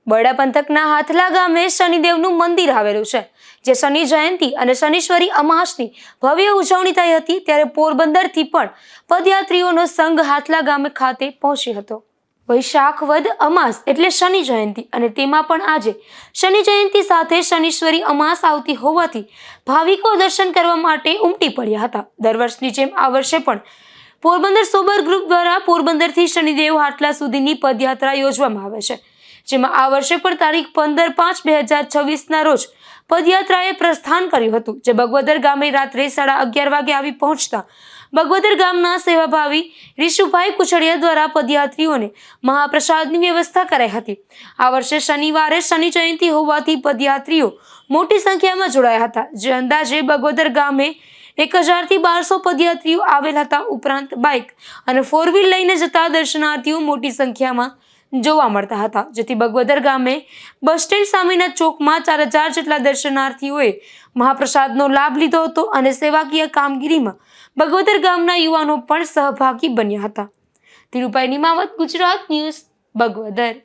બરડા પંથકના હાથલા ગામે શનિદેવનું મંદિર આવેલું છે, જે શનિ જયંતિ અને શનિશ્વરી અમાસની ભવ્ય ઉજવણી થઈ હતી। ત્યારે પોરબંદરથી પણ પદયાત્રીઓનો સંઘ હાથલા ગામ ખાતે પહોંચ્યો હતો। વૈશાખ વદ અમાસ એટલે શનિ જયંતિ અને તેમાં પણ આજે શનિ જયંતિ સાથે શનિશ્વરી અમાસ આવતી હોવાથી ભાવિકો દર્શન કરવા માટે ઉમટી પડ્યા હતા। દર વર્ષની જેમ આ વર્ષે પણ પોરબંદર સોબર ગ્રુપ દ્વારા પોરબંદરથી શનિદેવ હાટલા સુધીની પદયાત્રા યોજવામાં આવે છે, જેમાં આ વર્ષે પણ તારીખ 15/5/2026 રોજ પદયાત્રાએ પ્રસ્થાન કર્યું હતું, જે બગવદર ગામે રાત્રે 11:30 વાગે આવી પહોંચતા બગવદર ગામના સેવાભાવી રીશુભાઈ કુચડિયા દ્વારા પદયાત્રીઓને મહાપ્રસાદની વ્યવસ્થા કરાઈ હતી। આ વર્ષે શનિવારે શનિ જયંતિ હોવાથી પદયાત્રીઓ મોટી સંખ્યામાં જોડાયા હતા, જે અંદાજે બગવદર ગામે 1000 થી 1200 પદયાત્રીઓ આવેલ હતા। ઉપરાંત બાઇક અને 4 વ્હીલ લઈને જતા દર્શનાર્થીઓ મોટી સંખ્યામાં જોવા મળતા હતા, જેથી બગવદર ગામે બસ સ્ટેન્ડ સામેના ચોકમાં 4000 જેટલા દર્શનાર્થીઓએ મહાપ્રસાદનો લાભ લીધો હતો અને સેવાકીય કામગીરીમાં બગવદર ગામના યુવાનો પણ સહભાગી બન્યા હતા। ધીરુભાઈ નિમાવત, ગુજરાત ન્યૂઝ, બગવદર।